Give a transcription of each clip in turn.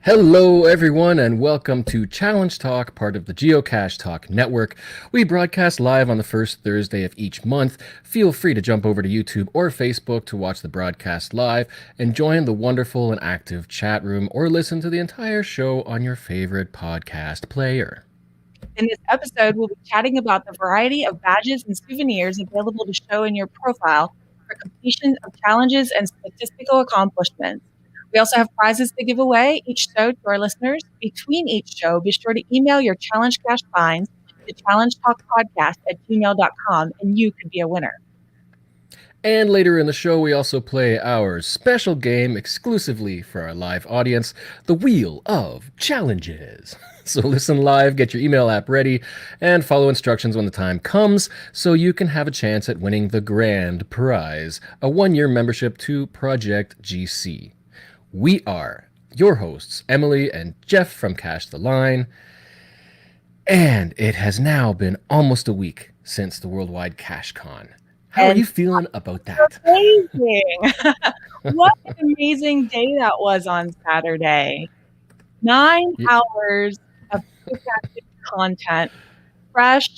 Hello, everyone, and welcome to Challenge Talk, part of the Geocache Talk Network. We broadcast live on the first Thursday of each month. Feel free to jump over to YouTube or Facebook to watch the broadcast live and join the wonderful and active chat room or listen to the entire show on your favorite podcast player. In this episode, we'll be chatting about the variety of badges and souvenirs available to show in your profile for completion of challenges and statistical accomplishments. We also have prizes to give away each show to our listeners. Between each show, be sure to email your Challenge Cache finds to challengetalkpodcast@gmail.com, and you could be a winner. And later in the show, we also play our special game exclusively for our live audience, the Wheel of Challenges. So listen live, get your email app ready, and follow instructions when the time comes so you can have a chance at winning the grand prize, a 1-year membership to Project GC. We are your hosts, Emily and Geoff from Cache the Line, and it has now been almost a week since the Worldwide Cache Con. How are you feeling about that? Amazing. What an amazing day that was on Saturday. 9 hours of content, fresh,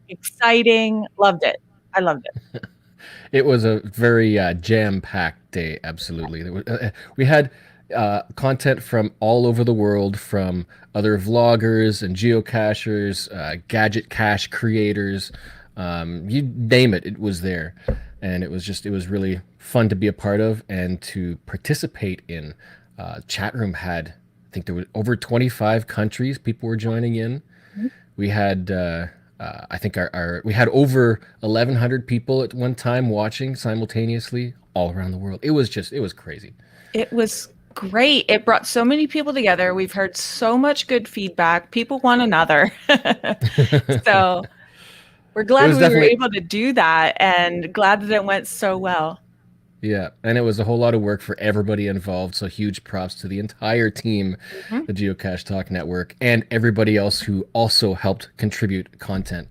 exciting. Loved it. I loved it. It was a very jam-packed day, absolutely. We had content from all over the world, from other vloggers and geocachers, gadget cache creators, you name it, it was there. And it was really fun to be a part of and to participate in. Chat room had, I think there were over 25 countries people were joining in. Mm-hmm. We had I think we had over 1,100 people at one time watching simultaneously all around the world. It was crazy. It was great. It brought so many people together. We've heard so much good feedback. People want another. So we're glad we were able to do that and glad that it went so well. Yeah, and it was a whole lot of work for everybody involved, so huge props to the entire team, the Geocache Talk Network, and everybody else who also helped contribute content.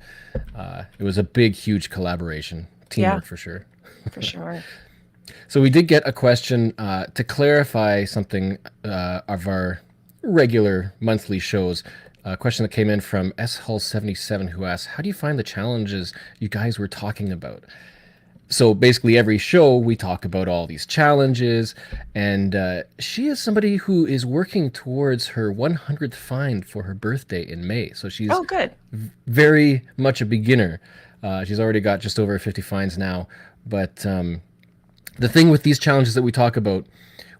It was a big, huge collaboration. Teamwork for sure. For sure. So we did get a question to clarify something of our regular monthly shows. A question that came in from SHull77 who asked, how do you find the challenges you guys were talking about? So basically every show we talk about all these challenges, and she is somebody who is working towards her 100th find for her birthday in May. So she's very much a beginner. She's already got just over 50 finds now. But the thing with these challenges that we talk about,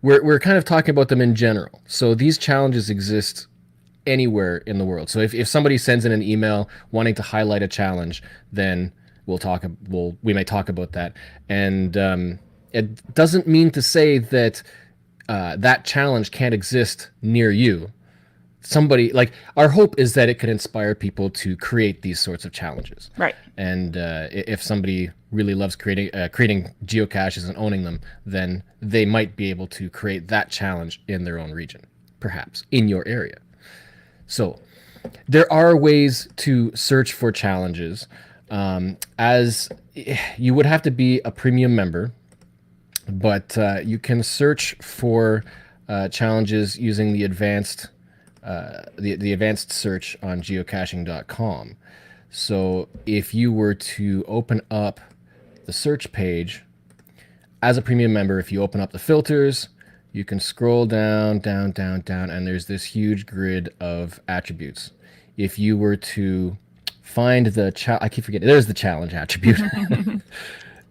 we're kind of talking about them in general. So these challenges exist anywhere in the world. So if somebody sends in an email wanting to highlight a challenge, then we may talk about that. And it doesn't mean to say that that challenge can't exist near you. Our hope is that it could inspire people to create these sorts of challenges. Right. And if somebody really loves creating geocaches and owning them, then they might be able to create that challenge in their own region, perhaps in your area. So there are ways to search for challenges. As you would have to be a premium member, but you can search for challenges using the advanced search on geocaching.com. So if you were to open up the search page as a premium member, if you open up the filters, you can scroll down, and there's this huge grid of attributes. If you were to find I keep forgetting, there's the challenge attribute.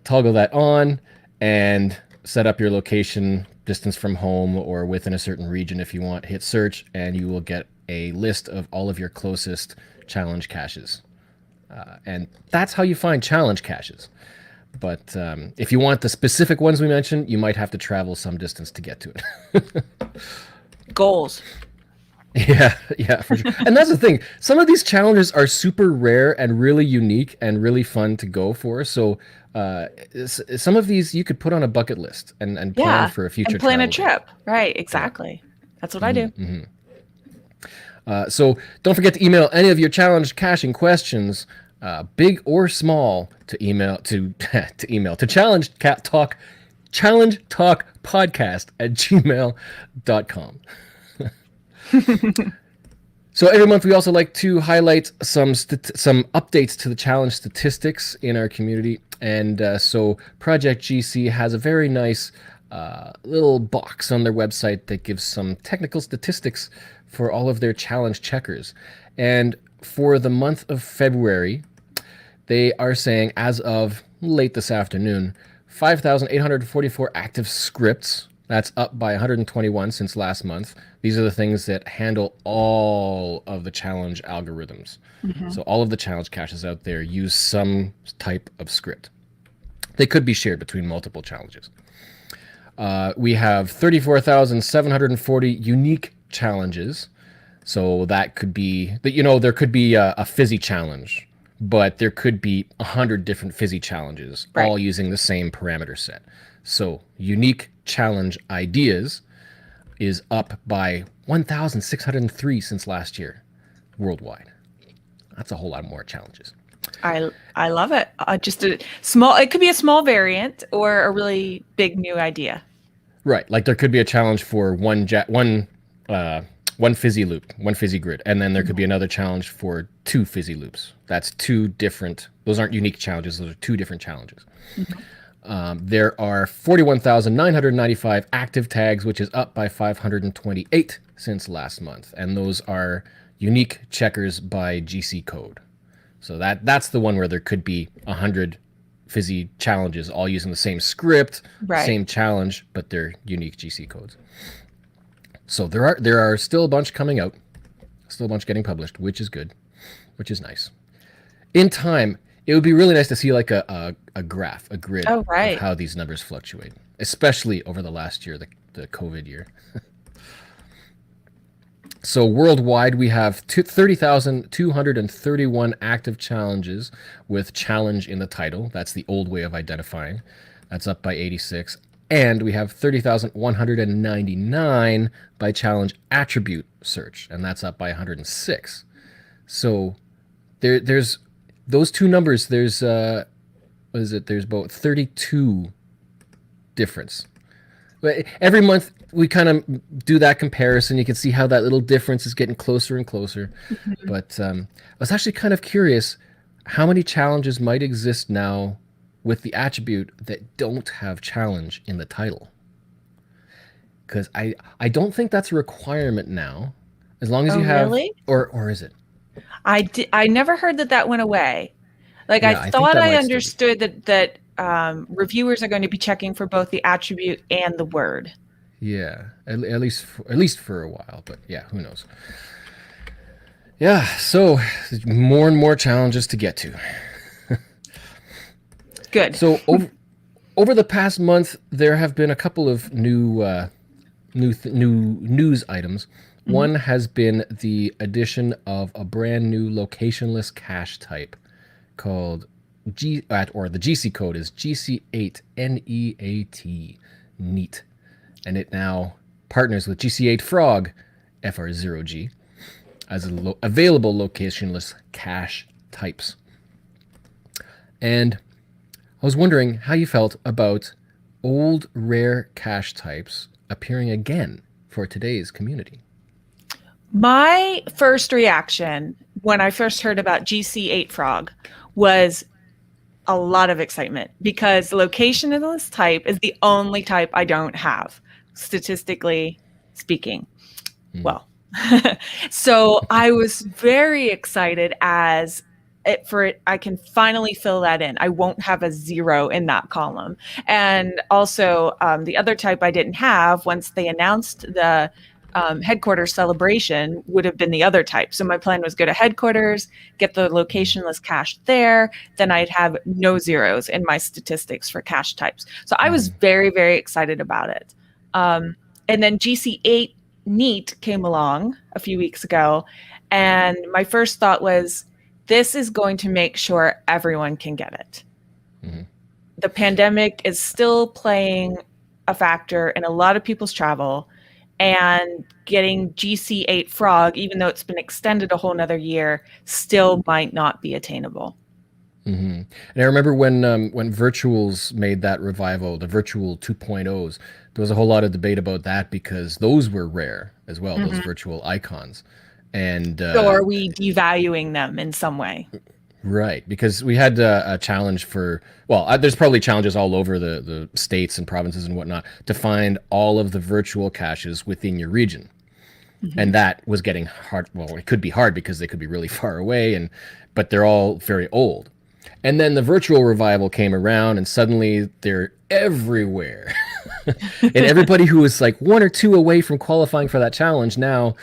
Toggle that on and set up your location, distance from home, or within a certain region if you want. Hit search, and you will get a list of all of your closest challenge caches. And that's how you find challenge caches. But if you want the specific ones we mentioned, you might have to travel some distance to get to it. Goals. Yeah, for sure. And that's the thing. Some of these challenges are super rare and really unique and really fun to go for. So some of these you could put on a bucket list and plan for a future plan a trip. Right, exactly. Yeah. That's what I do. So don't forget to email any of your challenge caching questions, big or small, to challengetalkpodcast@gmail.com. So every month we also like to highlight some updates to the challenge statistics in our community, and so Project GC has a very nice little box on their website that gives some technical statistics for all of their challenge checkers. And for the month of February, they are saying, as of late this afternoon, 5,844 active scripts. That's up by 121 since last month. These are the things that handle all of the challenge algorithms. Mm-hmm. So all of the challenge caches out there use some type of script. They could be shared between multiple challenges. We have 34,740 unique challenges. So that could be, there could be a fizzy challenge, but there could be 100 different fizzy challenges, Right. all using the same parameter set. So unique challenge ideas is up by 1,603 since last year worldwide. That's a whole lot more challenges. I love it. Just a small, it could be a small variant or a really big new idea. Right. Like there could be a challenge for one fizzy loop, one fizzy grid, and then there could be another challenge for 2 fizzy loops. That's 2 different, those aren't unique challenges, those are 2 different challenges. There are 41,995 active tags, which is up by 528 since last month. And those are unique checkers by GC code. So that's the one where there could be 100 fizzy challenges all using the same script, Right. same challenge, but they're unique GC codes. So there are still a bunch coming out, still a bunch getting published, which is good, which is nice. In time, it would be really nice to see like a graph, a grid Oh, right. of how these numbers fluctuate, especially over the last year, the COVID year. So worldwide, we have 30,231 active challenges with challenge in the title. That's the old way of identifying. That's up by 86. And we have 30,199 by challenge attribute search, and that's up by 106. So there's those 2 numbers. There's what is it? There's about 32 difference. Every month we kind of do that comparison. You can see how that little difference is getting closer and closer. Mm-hmm. But I was actually kind of curious how many challenges might exist now with the attribute that don't have challenge in the title. Because I don't think that's a requirement now. As long as you have, really? or is it? I never heard that went away. Like, Yeah, I I think thought that I might still be. understood that reviewers are going to be checking for both the attribute and the word. Yeah, at least for a while, but yeah, who knows? Yeah, so more and more challenges to get to. Good. So over the past month, there have been a couple of new news items. Mm-hmm. One has been the addition of a brand new locationless cache type called the GC code is GC8 NEAT neat, and it now partners with GC8 Frog FR0G as available locationless cache types. And I was wondering how you felt about old rare cache types appearing again for today's community. My first reaction when I first heard about GC8 Frog was a lot of excitement, because the locationless type is the only type I don't have, statistically speaking. Well, so I was very excited as I can finally fill that in. I won't have a 0 in that column. And also the other type I didn't have, once they announced the headquarters celebration, would have been the other type. So my plan was go to headquarters, get the locationless cache there, then I'd have no 0s in my statistics for cache types. So I was very, very excited about it. And then GC8 Neat came along a few weeks ago, and my first thought was, this is going to make sure everyone can get it. Mm-hmm. The pandemic is still playing a factor in a lot of people's travel, and getting GC8 Frog, even though it's been extended a whole nother year, still might not be attainable. And I remember when virtuals made that revival, the virtual 2.0s, there was a whole lot of debate about that because those were rare as well, those Mhm. virtual icons. And So are we devaluing them in some way? right, because we had a challenge for, well, there's probably challenges all over the states and provinces and whatnot to find all of the virtual caches within your region. Mhm. And that was getting hard. Well, it could be hard because they could be really far away, and but they're all very old. And then the virtual revival came around, and suddenly they're everywhere. And everybody who was like one or two away from qualifying for that challenge now,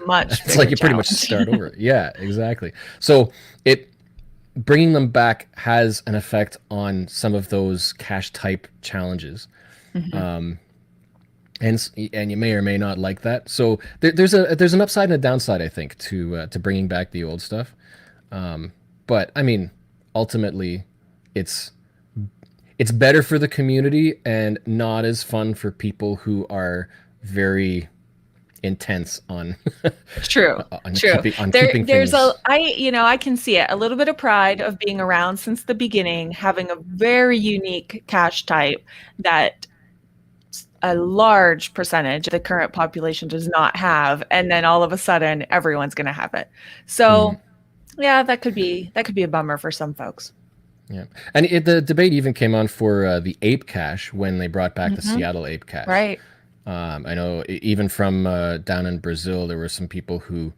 Much it's like bigger you pretty much challenge. start over. Yeah, exactly. So it bringing them back has an effect on some of those cache type challenges. Mhm. And you may or may not like that. So there's an upside and a downside, I think, to bringing back the old stuff. But I mean, ultimately, it's it's better for the community and not as fun for people who are very intense on True. on True. keeping There's a things. I can see it. A little bit of pride of being around since the beginning, having a very unique cache type that a large percentage of the current population does not have, and then all of a sudden everyone's going to have it. Mhm. So, yeah, that could be a bummer for some folks. Yeah, and the debate even came on for the ape cache when they brought back the Hmm. Seattle ape cache. Right. I know even from down in Brazil, there were some people who,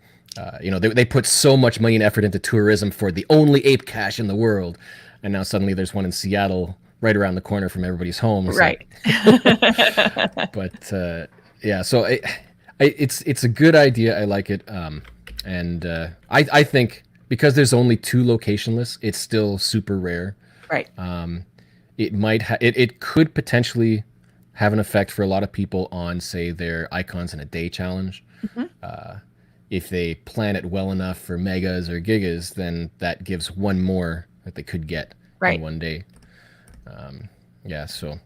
they put so much money and effort into tourism for the only ape cache in the world, and now suddenly there's one in Seattle right around the corner from everybody's home. It's Right. like, but yeah, so it's a good idea. I like it, and I think because there's only two locationless, it's still super rare. Right. It could potentially have an effect for a lot of people on, say, their icons in a day challenge. Hmm. If they plan it well enough for megas or gigas, then that gives one more that they could get in Right. one day. Yeah, so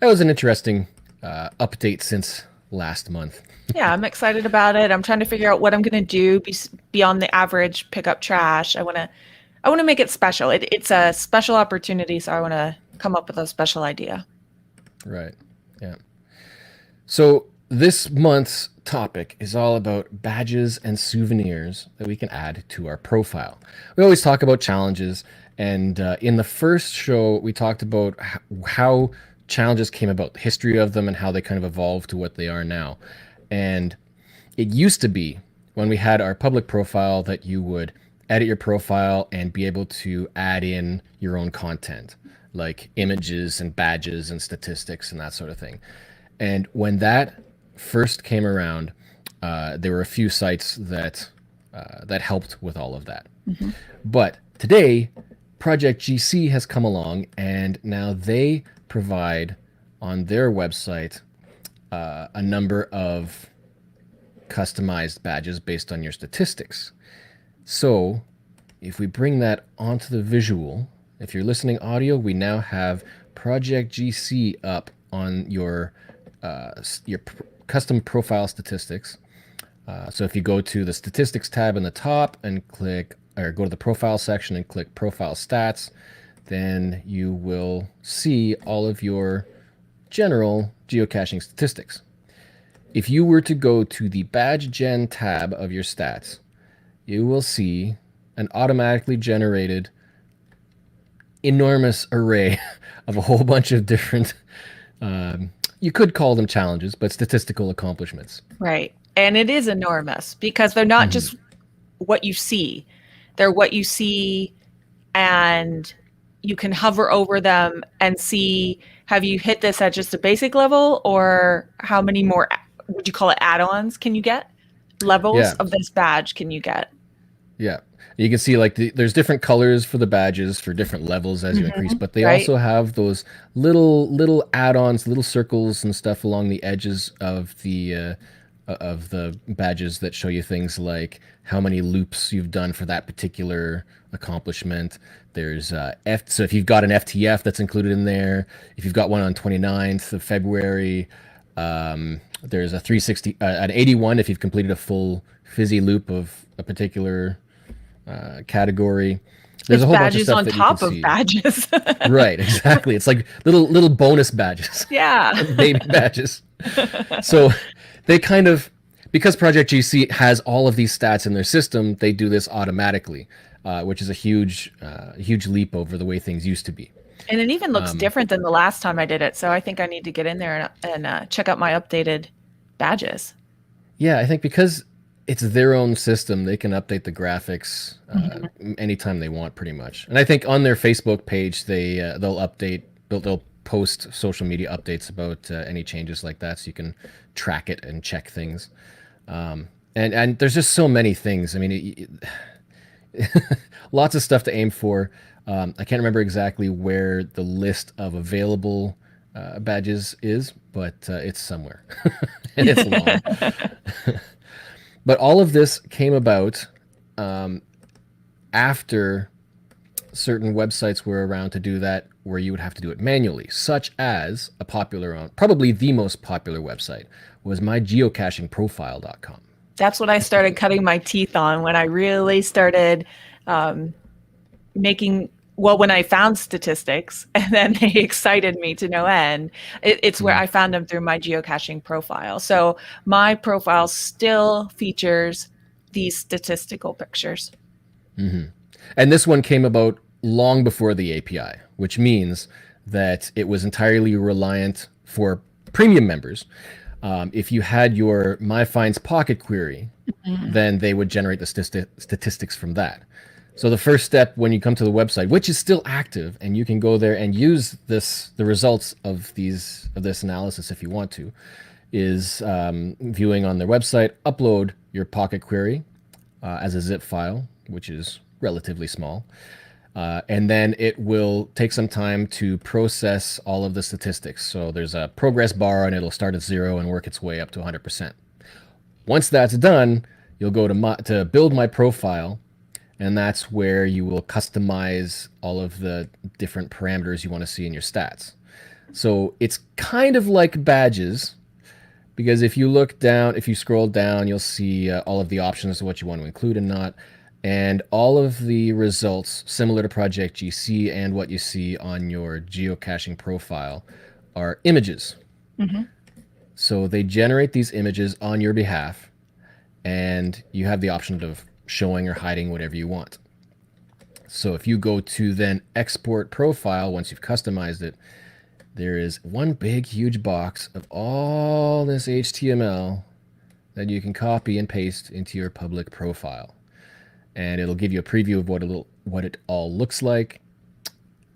that was an interesting update since last month. Yeah, I'm excited about it. I'm trying to figure out what I'm going to do beyond the average pick up trash. I want to make it special. It's a special opportunity, so I want to come up with a special idea. Right. Yeah. So this month's topic is all about badges and souvenirs that we can add to our profile. We always talk about challenges, and in the first show, we talked about how challenges came about, the history of them, and how they kind of evolved to what they are now. And it used to be when we had our public profile that you would edit your profile and be able to add in your own content, like images and badges and statistics and that sort of thing. And when that first came around, there were a few sites that helped with all of that. Hmm. But today, Project GC has come along, and now they provide on their website a number of customized badges based on your statistics. So, if we bring that onto the visual, if you're listening audio, we now have Project GC up on your custom profile statistics. So if you go to the statistics tab in the top and click, or go to the profile section and click profile stats, then you will see all of your general geocaching statistics. If you were to go to the badge gen tab of your stats, you will see an automatically generated enormous array of a whole bunch of different, you could call them challenges, but statistical accomplishments. Right. And it is enormous because they're not just what you see. They're what you see, and you can hover over them and see, have you hit this at just a basic level, or how many more would you call it add-ons can you get? Levels Yeah, of this badge can you get? yeah. You can see like there's different colors for the badges for different levels as you increase, Hmm. but they Right. also have those little add-ons, little circles and stuff along the edges of the badges that show you things like how many loops you've done for that particular accomplishment. There's so if you've got an FTF that's included in there, if you've got one on 29th of February, there's a 360, an 81 if you've completed a full fizzy loop of a particular category. There's It's a whole bunch of badges stuff on that you can top of see. badges. Right, exactly. It's like little bonus badges, Yeah. baby badges. So they kind of, because Project GC has all of these stats in their system, they do this automatically, which is a huge leap over the way things used to be. And it even looks different than the last time I did it. So I think I need to get in there and check out my updated badges. Yeah, I think because it's their own system, they can update the graphics Mhm. anytime they want, pretty much. And I think on their Facebook page, they'll post social media updates about any changes like that, so you can track it and check things. And there's just so many things. I mean, lots of stuff to aim for. I can't remember exactly where the list of available badges is, but it's somewhere, and it's long. But all of this came about after certain websites were around to do that, where you would have to do it manually, such as probably the most popular website was mygeocachingprofile.com. That's what I started cutting my teeth on when I really started making, well, when I found statistics, and then they excited me to no end. It's where I found them through my geocaching profile. So my profile still features these statistical pictures. And this one came about long before the API, which means that it was entirely reliant for premium members. If you had your MyFinds Pocket query, then they would generate the statistics from that. So the first step when you come to the website, which is still active, and you can go there and use the results of this analysis if you want to, is viewing on their website, upload your Pocket query as a zip file, which is relatively small. And then it will take some time to process all of the statistics. So there's a progress bar, and it'll start at 0 and work its way up to 100%. Once that's done, you'll go to build my profile, and that's where you will customize all of the different parameters you want to see in your stats. So it's kind of like badges, because if you scroll down, you'll see all of the options to what you want to include and not. And all of the results, similar to Project GC and what you see on your geocaching profile, are images. So they generate these images on your behalf, and you have the option of showing or hiding whatever you want. So if you go to then export profile, once you've customized it, there is one big, huge box of all this HTML that you can copy and paste into your public profile. And it'll give you a preview of what it all looks like.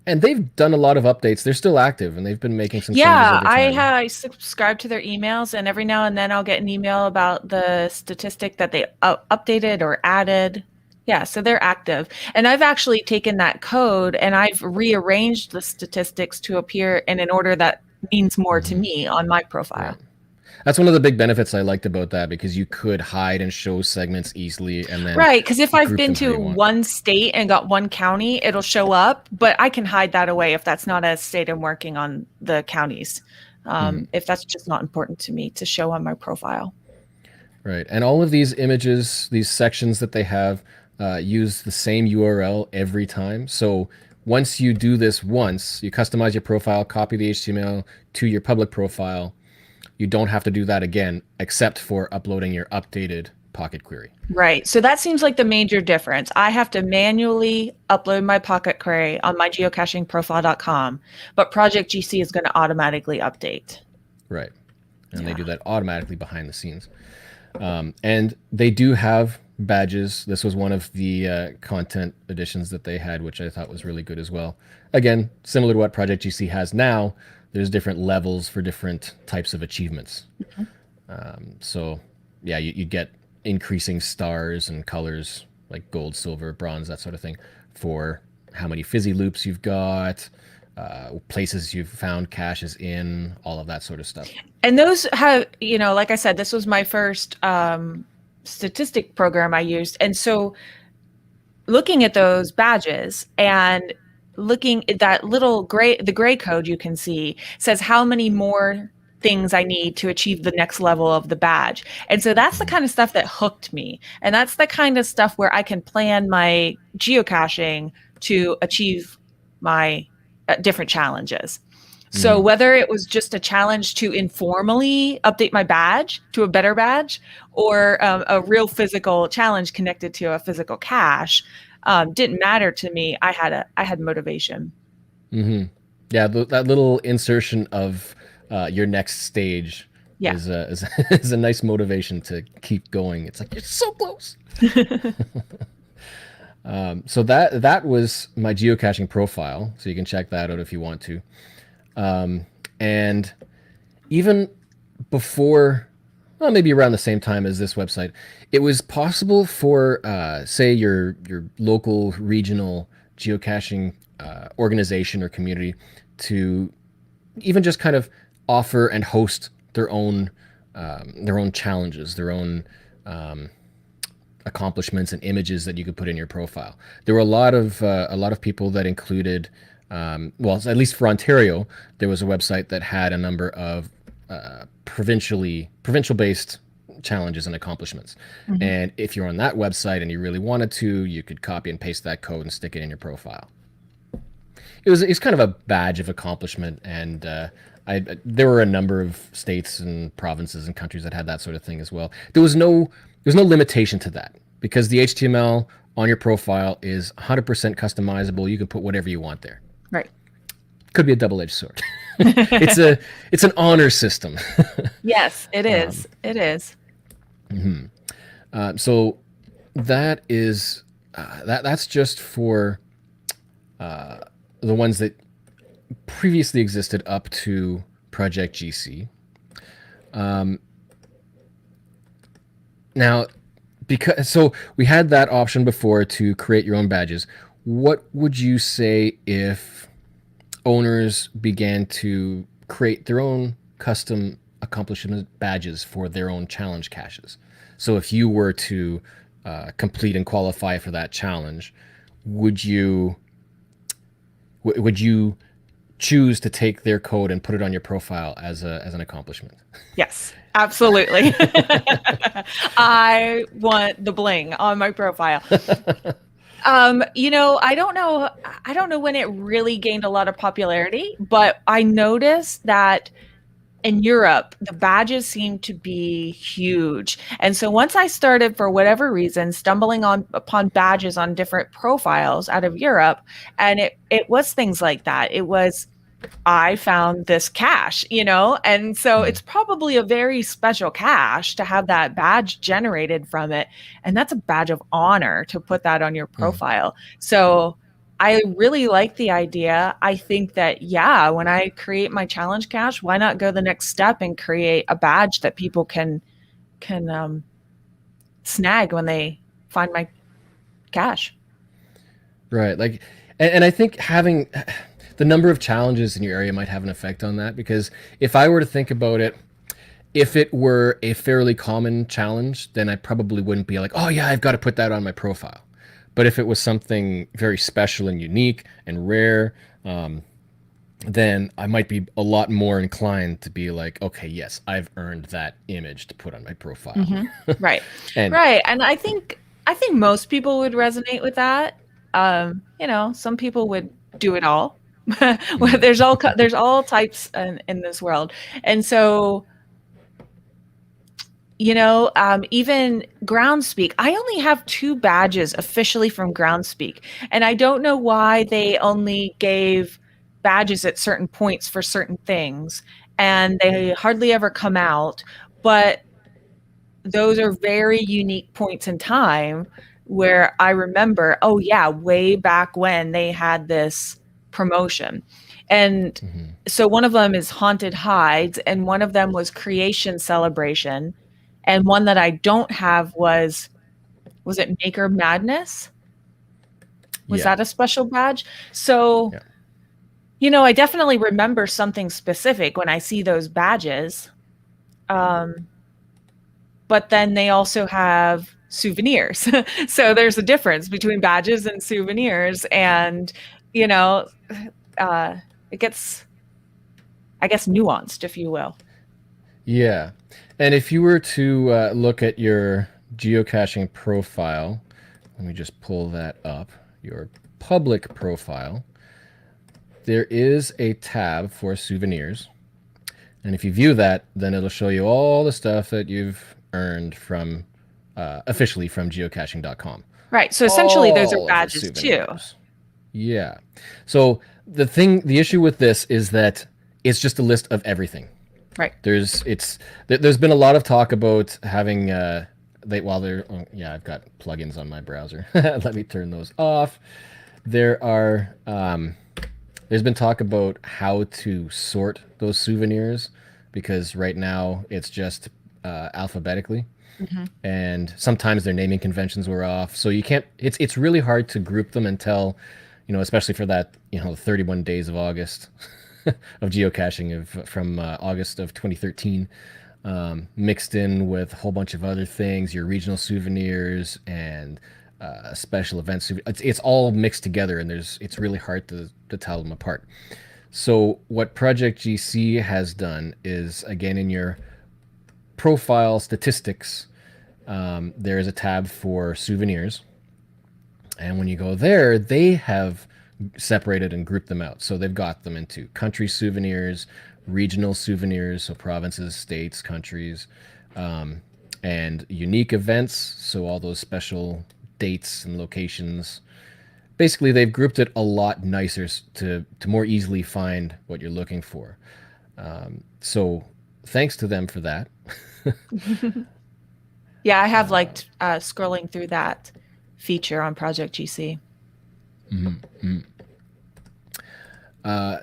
And they've done a lot of updates. They're still active, and they've been making some changes over time. I subscribe to their emails, and every now and then I'll get an email about the statistic that they updated or added. Yeah, so they're active. And I've actually taken that code and I've rearranged the statistics to appear in an order that means more to me on my profile. Right. That's one of the big benefits I liked about that, because you could hide and show segments easily, and then right, because if I've group been them how to you want. one state and got one county, it'll show up, but I can hide that away if that's not a state I'm working on the counties. If that's just not important to me to show on my profile. Right. And all of these images, these sections that they have, use the same URL every time. So once you do this once, you customize your profile, copy the HTML to your public profile, you don't have to do that again, except for uploading your updated Pocket query. Right. So that seems like the major difference. I have to manually upload my Pocket query on my geocachingprofile.com, but Project GC is going to automatically update. Right. And they do that automatically behind the scenes. And they do have badges. This was one of the content additions that they had, which I thought was really good as well. Again, similar to what Project GC has now, there's different levels for different types of achievements. So yeah, you get increasing stars and colors like gold, silver, bronze, that sort of thing, for how many fizzy loops you've got, places you've found caches in, all of that sort of stuff. And those have, like I said, this was my first statistic program I used. And so looking at those badges and looking at that the gray code you can see says how many more things I need to achieve the next level of the badge. And so that's the kind of stuff that hooked me. And that's the kind of stuff where I can plan my geocaching to achieve my different challenges. So whether it was just a challenge to informally update my badge to a better badge, or a real physical challenge connected to a physical cache, didn't matter to me. I had motivation. Yeah, that little insertion of your next stage Yeah. is a nice motivation to keep going. It's like you're so close. So that was my geocaching profile. So you can check that out if you want to. And even before, well, maybe around the same time as this website, it was possible for, say, your local regional geocaching organization or community to even just kind of offer and host their own challenges, their own accomplishments and images that you could put in your profile. There were a lot of people that included, well, at least for Ontario, there was a website that had a number of provincial based challenges and accomplishments. And if you're on that website and you really wanted to, you could copy and paste that code and stick it in your profile. It's kind of a badge of accomplishment, and there were a number of states and provinces and countries that had that sort of thing as well. There's no limitation to that because the HTML on your profile is 100% customizable. You can put whatever you want there. Right. Could be a double-edged sword. It's an honor system. Yes, it is. It is. So that is that's just for the ones that previously existed up to Project GC. Now, so we had that option before to create your own badges. What would you say if owners began to create their own custom accomplishment badges for their own challenge caches? So if you were to complete and qualify for that challenge, would you choose to take their code and put it on your profile as an accomplishment? Yes, absolutely. I want the bling on my profile. I don't know when it really gained a lot of popularity, but I noticed that in Europe, the badges seem to be huge. And so once I started, for whatever reason, stumbling upon badges on different profiles out of Europe, and it was things like that. It was, I found this cache, and so it's probably a very special cache to have that badge generated from it. And that's a badge of honor to put that on your profile. So I really like the idea. I think that, yeah, when I create my challenge cache, why not go the next step and create a badge that people can snag when they find my cache? Right. Like, and I think having the number of challenges in your area might have an effect on that, because if I were to think about it, if it were a fairly common challenge, then I probably wouldn't be like, oh yeah, I've got to put that on my profile. But if it was something very special and unique and rare, then I might be a lot more inclined to be like, okay, yes, I've earned that image to put on my profile. Right. Right. And I think most people would resonate with that. Some people would do it all. There's all types in this world. And so, even Groundspeak, I only have 2 badges officially from Groundspeak. And I don't know why they only gave badges at certain points for certain things. And they hardly ever come out. But those are very unique points in time where I remember, oh yeah, way back when they had this promotion. And so one of them is Haunted Hides, and one of them was Creation Celebration. And one that I don't have was it Maker Madness? Was that a special badge? So, I definitely remember something specific when I see those badges. But then they also have souvenirs. So there's a difference between badges and souvenirs. And, it gets, I guess, nuanced, if you will. Yeah. And if you were to look at your geocaching profile, let me just pull that up, your public profile, there is a tab for souvenirs. And if you view that, then it'll show you all the stuff that you've earned from officially from geocaching.com. Right. So essentially, those are All of the badges too. souvenirs. Yeah. So the issue with this is that it's just a list of everything. Right. There's been a lot of talk about having I've got plugins on my browser. Let me turn those off. There's been talk about how to sort those souvenirs, because right now it's just alphabetically, and sometimes their naming conventions were off. So you can't. It's really hard to group them and tell, especially for that 31 days of August of geocaching from August of 2013. Mixed in with a whole bunch of other things, your regional souvenirs and special events. It's all mixed together, and it's really hard to tell them apart. So what Project GC has done is, again, in your profile statistics, there is a tab for souvenirs. And when you go there, they have separated and grouped them out. So they've got them into country souvenirs, regional souvenirs, so provinces, states, countries, and unique events, so all those special dates and locations. Basically, they've grouped it a lot nicer to more easily find what you're looking for. So thanks to them for that. Yeah, I have liked scrolling through that feature on Project GC.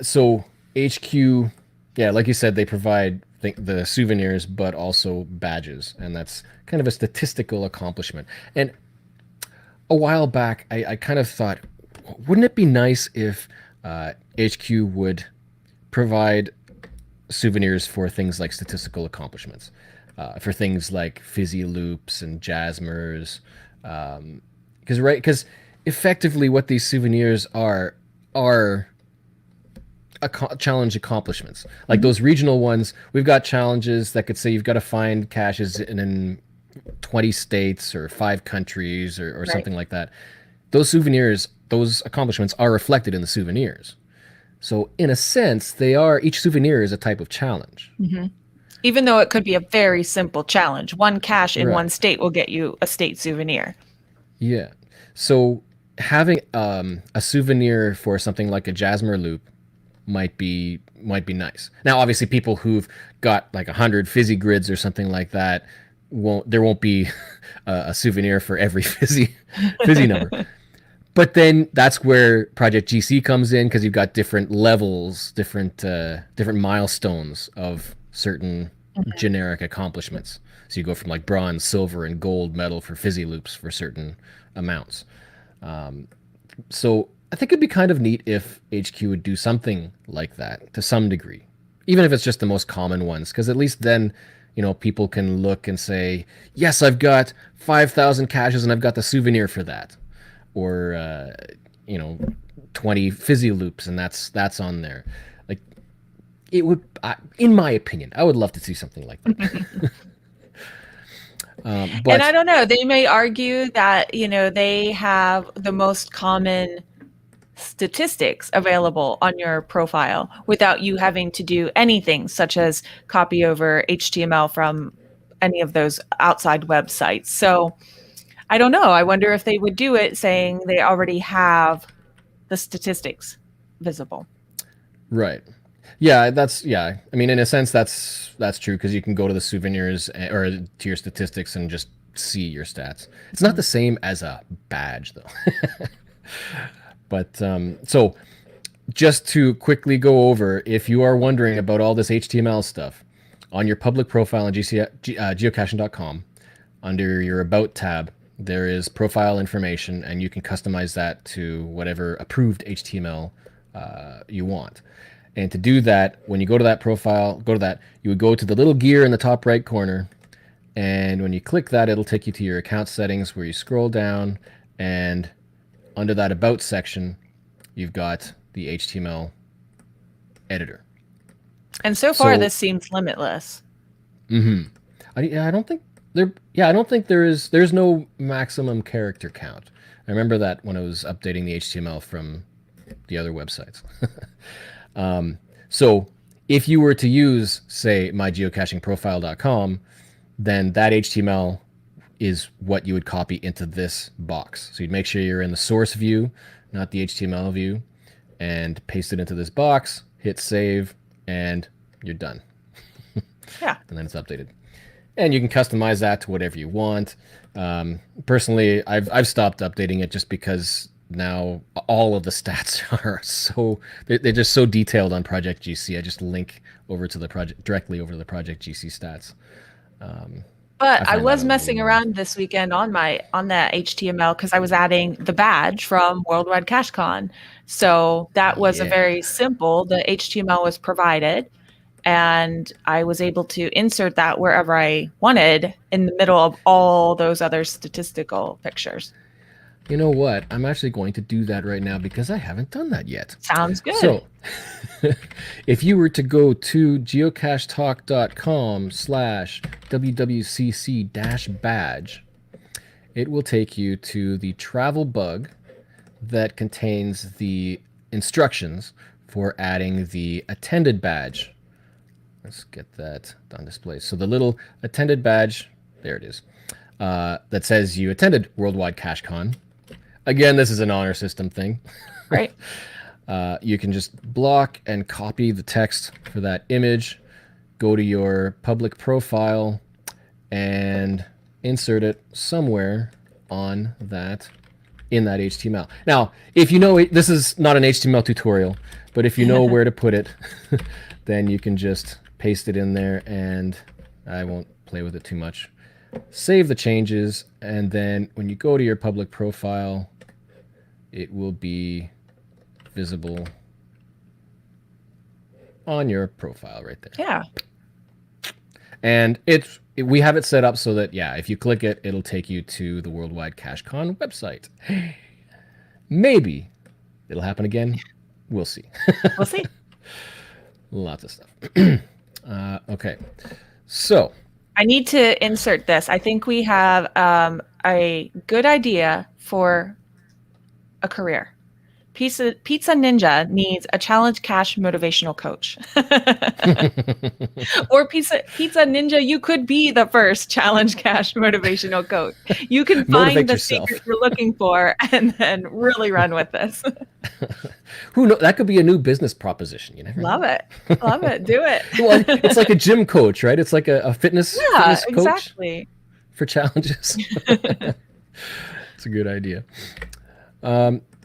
So HQ, yeah, like you said, they provide the souvenirs, but also badges, and that's kind of a statistical accomplishment. And a while back, I kind of thought, wouldn't it be nice if HQ would provide souvenirs for things like statistical accomplishments, for things like fizzy loops and jazzmers, because effectively what these souvenirs are challenge accomplishments. Like those regional ones, we've got challenges that could say you've got to find caches in 20 states or 5 countries or something like that. Those souvenirs, those accomplishments are reflected in the souvenirs. So in a sense, each souvenir is a type of challenge. Even though it could be a very simple challenge. One cache in one state will get you a state souvenir. Yeah. So having a souvenir for something like a Jasmer loop might be nice. Now, obviously, people who've got like 100 fizzy grids or something like that there won't be a souvenir for every fizzy number. But then that's where Project GC comes in, because you've got different levels, different milestones of certain generic accomplishments. So you go from like bronze, silver, and gold medal for fizzy loops for certain amounts. So I think it'd be kind of neat if HQ would do something like that to some degree, even if it's just the most common ones, because at least then, people can look and say, yes, I've got 5,000 caches and I've got the souvenir for that. Or, 20 fizzy loops, and that's on there. Like, it would, in my opinion, I would love to see something like that. But, and I don't know, they may argue that, they have the most common statistics available on your profile without you having to do anything such as copy over HTML from any of those outside websites. So I don't know. I wonder if they would do it saying they already have the statistics visible. Right. Yeah, I mean, in a sense, that's true, because you can go to the souvenirs or to your statistics and just see your stats. It's not the same as a badge, though. But so just to quickly go over, if you are wondering about all this HTML stuff, on your public profile on geocaching.com, under your About tab, there is profile information, and you can customize that to whatever approved HTML you want. And to do that, when you go to that profile, you would go to the little gear in the top right corner, and when you click that, it'll take you to your account settings, where you scroll down, and under that About section, you've got the HTML editor. And so far, this seems limitless. I don't think there's no maximum character count. remember that when I was updating the HTML from the other websites. So if you were to use, say, mygeocachingprofile.com, then that HTML is what you would copy into this box. So you'd make sure you're in the source view, not the HTML view, and paste it into this box, hit save, and you're done. Yeah. And then it's updated. And you can customize that to whatever you want. Personally, I've stopped updating it just because now all of the stats are they're just so detailed on Project GC. I just link over to the project directly over to the Project GC stats. But I was messing around this weekend on that HTML because I was adding the badge from Worldwide CacheCon. So that was a very simple. The HTML was provided, and I was able to insert that wherever I wanted in the middle of all those other statistical pictures. You know what? I'm actually going to do that right now because I haven't done that yet. Sounds good. So if you were to go to geocachetalk.com/WWCC-badge, it will take you to the travel bug that contains the instructions for adding the attended badge. Let's get that on display. So the little attended badge, there it is, that says you attended Worldwide CacheCon. Again, this is an honor system thing. Right. You can just block and copy the text for that image, go to your public profile, and insert it somewhere on that, in that HTML. Now, if you know, this is not an HTML tutorial, but if you know where to put it, then you can just paste it in there, and I won't play with it too much. Save the changes, and then when you go to your public profile, it will be visible on your profile right there. Yeah. And we have it set up so that, yeah, if you click it, it'll take you to the Worldwide CacheCon website. Maybe it'll happen again. We'll see. We'll see. Lots of stuff. Okay. So I need to insert this. I think we have a good idea for a career. Pizza Ninja needs a challenge cache motivational coach. Or Pizza Ninja, you could be the first challenge cache motivational coach. You can find the secret you're looking for and then really run with this. Who knows? That could be a new business proposition. You never Love know. it. Love it. Do it. Well, it's like a gym coach, right? It's like a fitness coach exactly. for challenges. It's a good idea.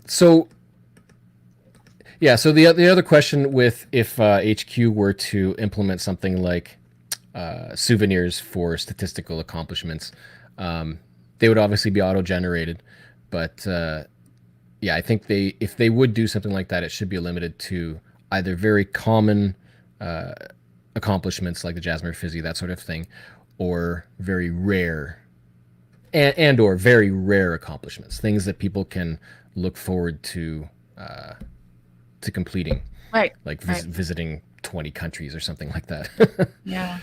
So the other question with if HQ were to implement something like souvenirs for statistical accomplishments, they would obviously be auto-generated, but I think if they would do something like that, it should be limited to either very common accomplishments like the Jasmer Fizzy, that sort of thing, or very rare and or very rare accomplishments, things that people can look forward to completing, right? Like visiting 20 countries or something like that. Yeah.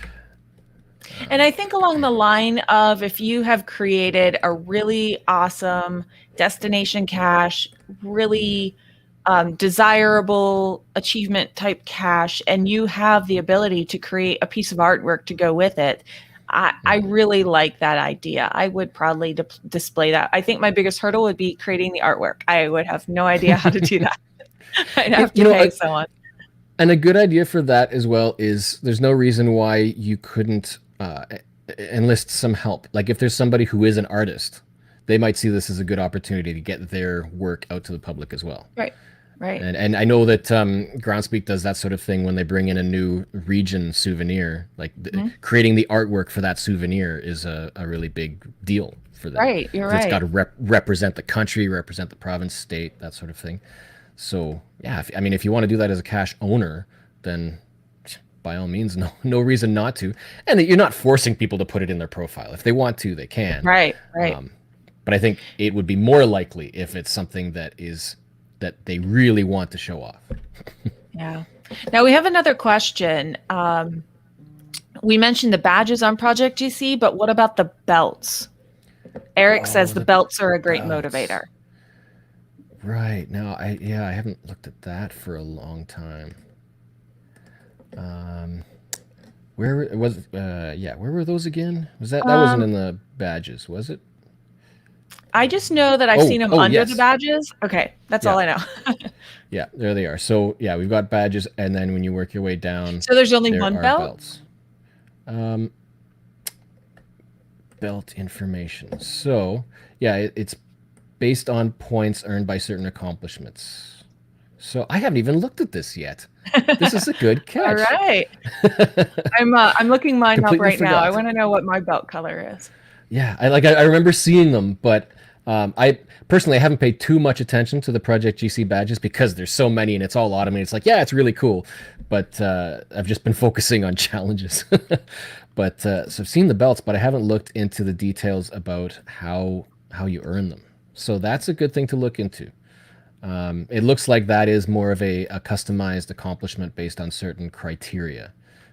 And I think along the line of if you have created a really awesome destination cache, really desirable achievement type cache, and you have the ability to create a piece of artwork to go with it, I really like that idea. I would proudly display that. I think my biggest hurdle would be creating the artwork. I would have no idea how to do that. I'd have to pay someone. And a good idea for that as well is there's no reason why you couldn't enlist some help. Like if there's somebody who is an artist, they might see this as a good opportunity to get their work out to the public as well. Right. And I know that Groundspeak does that sort of thing when they bring in a new region souvenir. Like creating the artwork for that souvenir is a really big deal for them. Right, you're right. It's got to represent the country, represent the province, state, that sort of thing. So yeah, if you want to do that as a cache owner, then by all means, no reason not to. And you're not forcing people to put it in their profile. If they want to, they can. Right. But I think it would be more likely if it's something that they really want to show off. Yeah. Now we have another question. We mentioned the badges on Project GC, but what about the belts? Eric says the belts are a great motivator. Right. Now, I haven't looked at that for a long time. Where was where were those again? Was that wasn't Um, in the badges, was it? I just know that I've seen them Oh, under the yes. badges. Okay, that's all Yeah. I know. Yeah, there they are. So, yeah, we've got badges, and then when you work your way down, So there's only there one are belt? belts. Um, Belt information. So, yeah, it's based on points earned by certain accomplishments. So, I haven't even looked at this yet. This is a good All catch. right. I'm looking mine up Completely right now. I forgot. want to know what my belt color is. Yeah, I remember seeing them, but I personally haven't paid too much attention to the Project GC badges because there's so many and it's all automated. It's like, yeah, it's really cool, but I've just been focusing on challenges. But so I've seen the belts, but I haven't looked into the details about how you earn them. So that's a good thing to look into. It looks like that is more of a customized accomplishment based on certain criteria.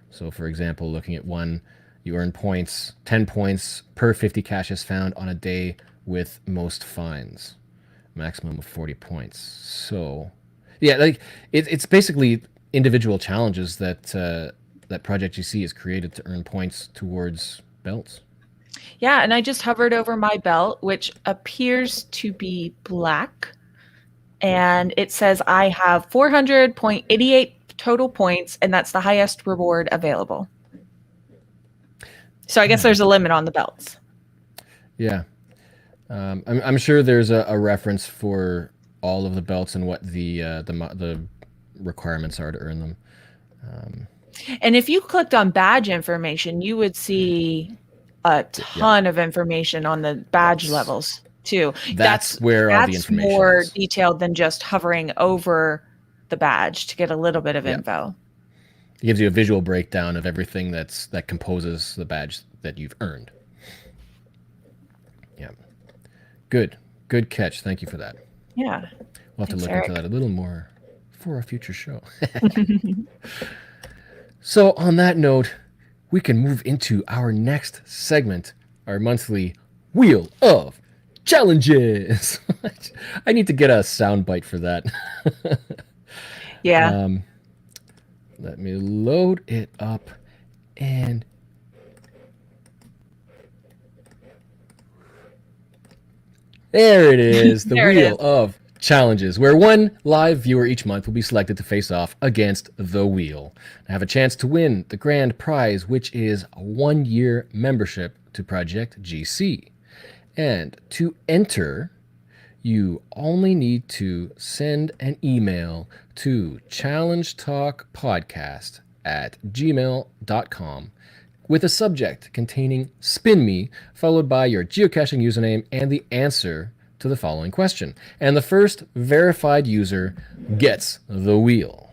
So, for example, looking at one, you earn points, 10 points per 50 caches found on a day with most finds, maximum of 40 points. So, yeah, like it's basically individual challenges that Project GC has created to earn points towards belts. Yeah, and I just hovered over my belt, which appears to be black. And it says I have 400.88 total points, and that's the highest reward available. So I guess there's a limit on the belts. Yeah. I'm sure there's a reference for all of the belts and what the requirements are to earn them. And if you clicked on badge information, you would see a ton of information on the badge levels too. That's where all the information more is. detailed than just hovering over the badge to get a little bit of info. It gives you a visual breakdown of everything that composes the badge that you've earned. Yeah. Good catch. Thank you for that. Yeah. We'll have to look into that a little more for a future show. So on that note, we can move into our next segment, our monthly Wheel of Challenges. I need to get a soundbite for that. Yeah. Let me load it up and there it is, the Wheel of Challenges, where one live viewer each month will be selected to face off against the wheel and have a chance to win the grand prize, which is a 1-year membership to Project GC. And to enter, you only need to send an email to challengetalkpodcast@gmail.com with a subject containing "Spin Me," followed by your geocaching username and the answer to the following question. And the first verified user gets the wheel.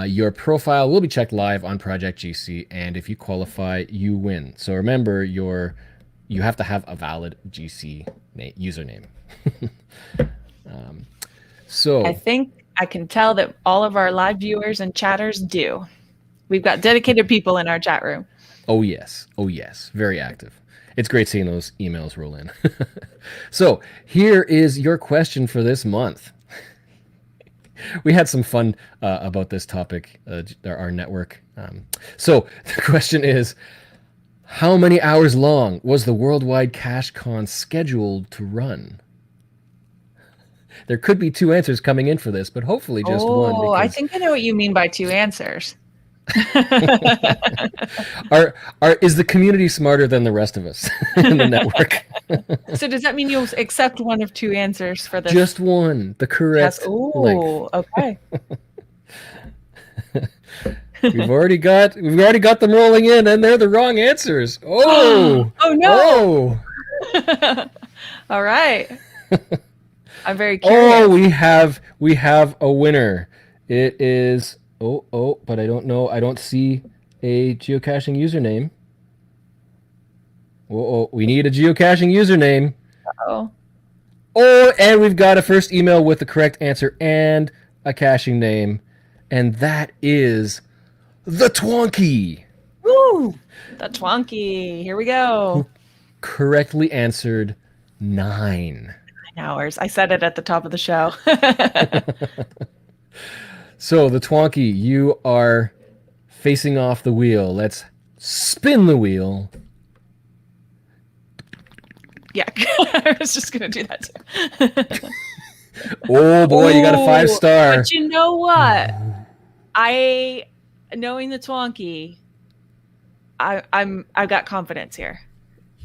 Your profile will be checked live on Project GC, and if you qualify, you win. So remember, you have to have a valid GC username. So I think I can tell that all of our live viewers and chatters do. We've got dedicated people in our chat room. Oh yes, very active. It's great seeing those emails roll in. So here is your question for this month. We had some fun about this topic, our network. So the question is, how many hours long was the Worldwide Cache Con scheduled to run? There could be 2 answers coming in for this, but hopefully just one. Oh, I think I know what you mean by 2 answers. Is the community smarter than the rest of us in the network? So does that mean you'll accept one of 2 answers for this? Just one, the correct length. Okay. We've already got them rolling in, and they're the wrong answers. Oh no! Oh. All right. I'm very curious. Oh, we have a winner. It is but I don't know. I don't see a geocaching username. We need a geocaching username. Oh, and we've got a first email with the correct answer and a caching name, and that is the Twonky. Woo! The Twonky. Here we go. Who correctly answered 9. hours. I said it at the top of the show. So the Twonky, you are facing off the wheel. Let's spin the wheel. Yeah, I was just going to do that too. Oh boy, you got a 5-star. But you know what? Knowing the Twonky, I've got confidence here.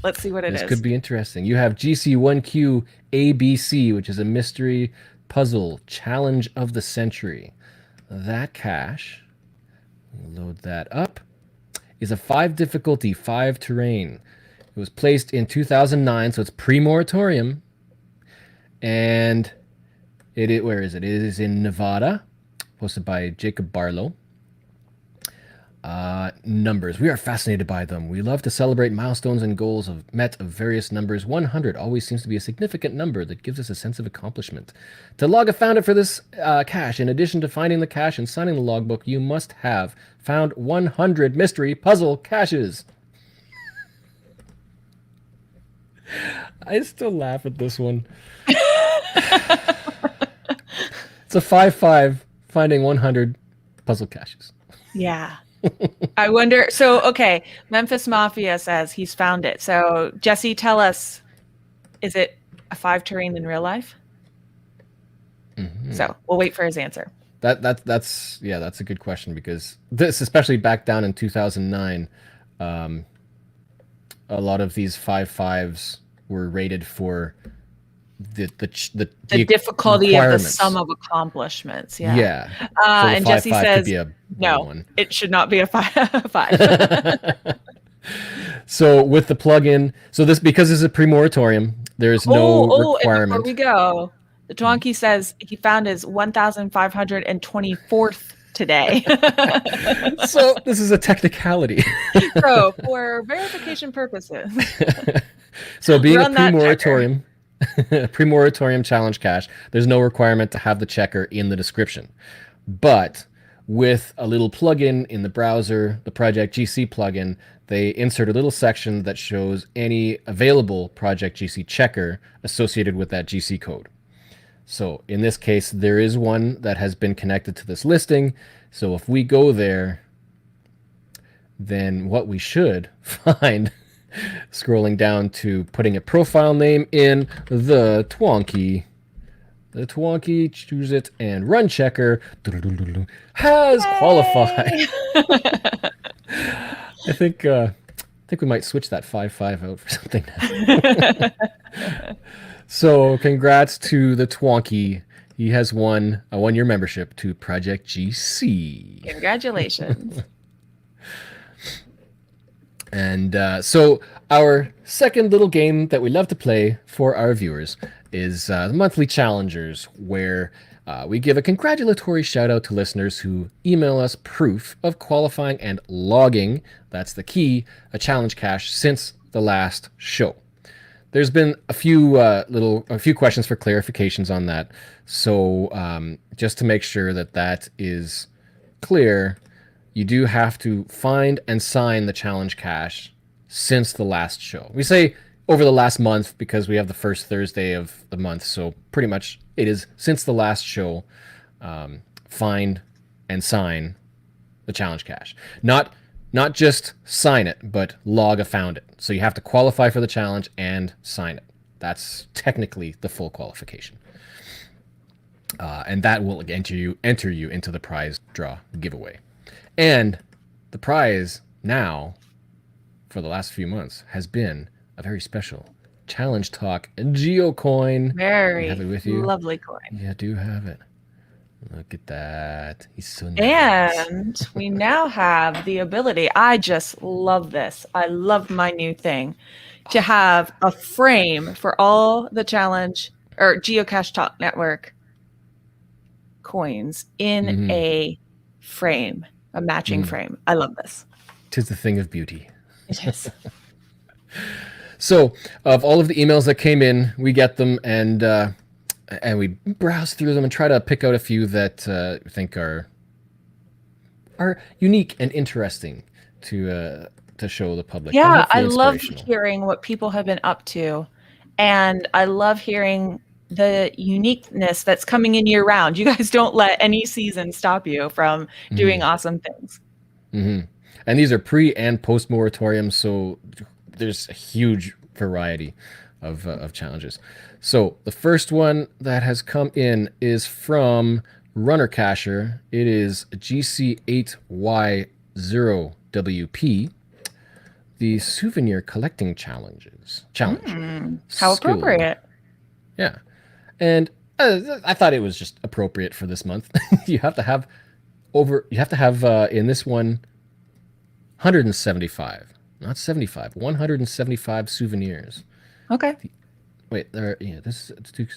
Let's see what it is. This could be interesting. You have GC1Q ABC, which is a mystery puzzle challenge of the century. That cache, load that up, is a 5 difficulty, 5 terrain. It was placed in 2009, so it's pre-moratorium. And where is it? It is in Nevada, posted by Jacob Barlow. Numbers. We are fascinated by them. We love to celebrate milestones and goals of various numbers. 100 always seems to be a significant number that gives us a sense of accomplishment. To log a founder for this cache, in addition to finding the cache and signing the logbook, you must have found 100 mystery puzzle caches. I still laugh at this one. It's a 5-5, finding 100 puzzle caches. Yeah. I wonder. So, okay, Memphis Mafia says he's found it. So, Jesse, tell us, is it a 5 terrain in real life? Mm-hmm. So, we'll wait for his answer. That's a good question, because this, especially back down in 2009, a lot of these 5-5s were rated for the difficulty of the sum of accomplishments. Yeah. So and Jesse says, no, one. It should not be a 5. So with the plugin, because this is a pre-moratorium, there's no requirement. And before we go, the Twonky says he found his 1,524th today. So this is a technicality. So for verification purposes. So being a pre-moratorium, pre-moratorium challenge cache, there's no requirement to have the checker in the description. But with a little plugin in the browser, the Project GC plugin, they insert a little section that shows any available Project GC checker associated with that GC code. So in this case, there is one that has been connected to this listing. So if we go there, then what we should find, scrolling down to putting a profile name in, the Twonky, choose it, and run checker has qualified. I think we might switch that 5-5 out for something now. So congrats to the Twonky. He has won a 1-year membership to Project GC. Congratulations. And so our second little game that we love to play for our viewers is the monthly challengers, where we give a congratulatory shout out to listeners who email us proof of qualifying and logging, that's the key, a challenge cache since the last show. There's been a few questions for clarifications on that. So just to make sure that is clear, you do have to find and sign the challenge cache since the last show. We say over the last month because we have the first Thursday of the month, so pretty much it is since the last show. Find and sign the challenge cache. Not just sign it, but log a found it. So you have to qualify for the challenge and sign it. That's technically the full qualification. And that will enter you into the prize draw giveaway. And the prize now, for the last few months, has been a very special Challenge Talk Geocoin. Very you have it with you? Lovely coin. Yeah, I do have it. Look at that. He's so nice. And we now have the ability, I just love this. I love my new thing, to have a frame for all the challenge or Geocache Talk Network coins in a frame. A matching frame. I love this. 'Tis the thing of beauty. It is. So, of all of the emails that came in, we get them and we browse through them and try to pick out a few that we think are unique and interesting to show the public. Yeah, I love hearing what people have been up to, and I love hearing the uniqueness that's coming in year round. You guys don't let any season stop you from doing awesome things. Mm-hmm. And these are pre and post moratorium, so there's a huge variety of challenges. So the first one that has come in is from Runner Cacher. It is GC8Y0WP, the souvenir collecting challenge. How Skill. appropriate. Yeah. And I thought it was just appropriate for this month. You have to have in this one 175, not 75, 175 souvenirs. Okay. Wait, there. Yeah, this is too.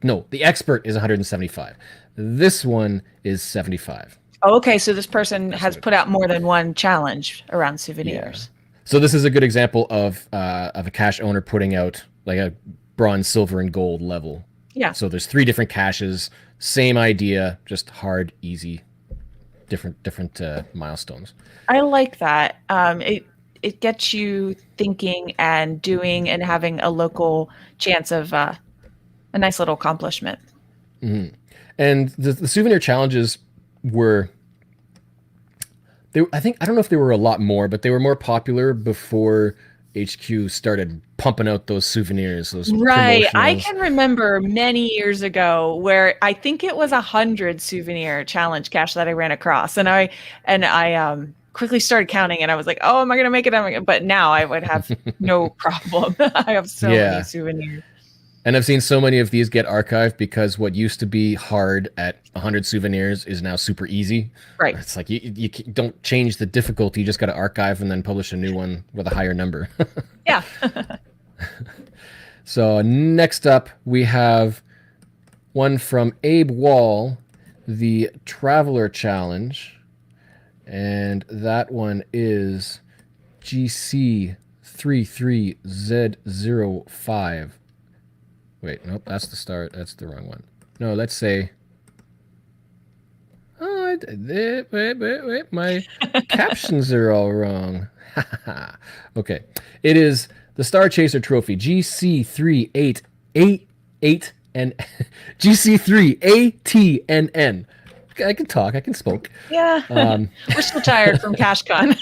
No, the expert is 175. This one is 75. Okay, so this person has put out more than one challenge around Yeah. souvenirs. So this is a good example of a cache owner putting out like a bronze, silver, and gold level. Yeah. So there's 3 different caches, same idea, just hard, easy, different milestones. I like that. It gets you thinking and doing and having a local chance of a nice little accomplishment. Mm-hmm. And the souvenir challenges were, I think, I don't know if they were a lot more, but they were more popular before HQ started pumping out those souvenirs, those Right. I promotionals. can remember many years ago where I think it was 100 souvenir challenge cache that I ran across, and I quickly started counting, and I was like, "Oh, am I going to make it?" But now I would have no problem. I have so many souvenirs. And I've seen so many of these get archived because what used to be hard at 100 souvenirs is now super easy. Right. It's like you don't change the difficulty. You just got to archive and then publish a new one with a higher number. Yeah. So next up, we have one from Abe Wall, the Traveler Challenge. And that one is GC33Z05. Wait, nope, that's the start. That's the wrong one. No, let's say. Oh, wait, my captions are all wrong. Okay, it is the Star Chaser Trophy GC3888 and GC3ATNN. I can talk. I can spoke. Yeah. We're still tired from CacheCon.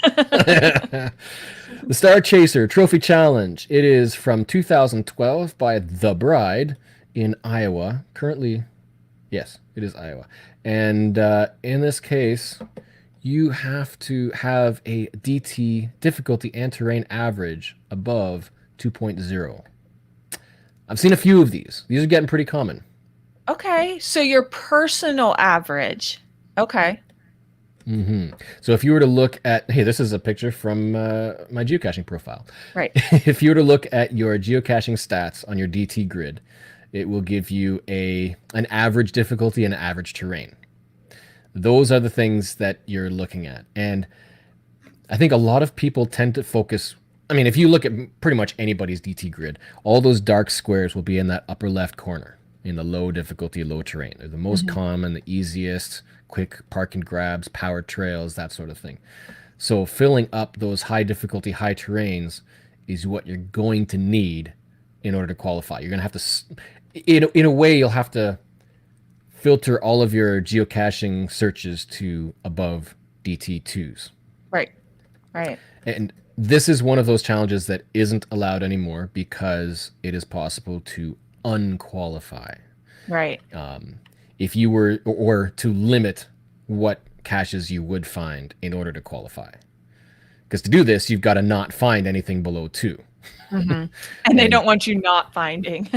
The Star Chaser Trophy Challenge. It is from 2012 by The Bride in Iowa. Currently, yes, it is Iowa. And in this case, you have to have a DT difficulty and terrain average above 2.0. I've seen a few of these. These are getting pretty common. Okay, so your personal average. Okay. Mm-hmm. So if you were to look at, hey, this is a picture from my geocaching profile. Right. If you were to look at your geocaching stats on your DT grid, it will give you an average difficulty and an average terrain. Those are the things that you're looking at. And I think a lot of people tend to focus. I mean, if you look at pretty much anybody's DT grid, all those dark squares will be in that upper left corner in the low difficulty, low terrain. They're the most common, the easiest, quick park and grabs, power trails, that sort of thing. So filling up those high difficulty, high terrains is what you're going to need in order to qualify. You're going to have to, in a way, you'll have to filter all of your geocaching searches to above DT2s. Right. Right. And this is one of those challenges that isn't allowed anymore because it is possible to unqualify. Right. If you were, or to limit what caches you would find in order to qualify. Because to do this, you've got to not find anything below 2. And they don't want you not finding.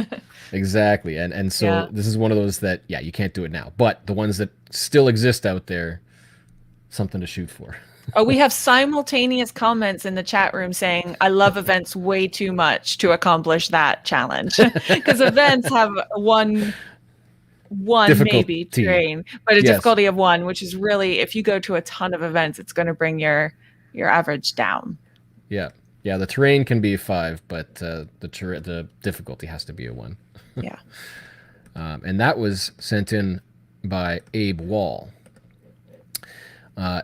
Exactly. And so this is one of those that, you can't do it now. But the ones that still exist out there, something to shoot for. Oh, we have simultaneous comments in the chat room saying, I love events way too much to accomplish that challenge. Because events have one maybe terrain, but a difficulty of 1, which is really, if you go to a ton of events, it's going to bring your average down. Yeah. Yeah, the terrain can be 5, but the difficulty has to be a 1. Yeah. And that was sent in by Abe Wall.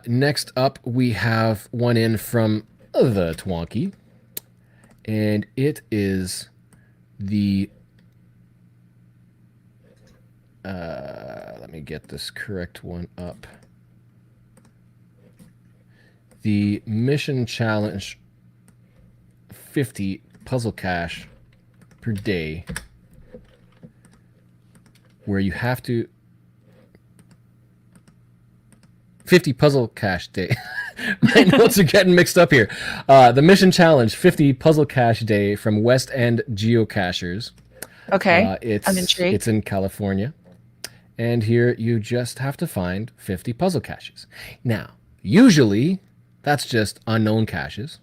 Next up, we have one in from the Twonky, and it is the let me get this correct one up. The mission challenge 50 puzzle cache per day, where you have to 50 puzzle cache day. My notes are getting mixed up here. The mission challenge 50 puzzle cache day from West End Geocachers. Okay, I'm It's intrigued. in California, and here you just have to find 50 puzzle caches. Now, usually that's just unknown caches,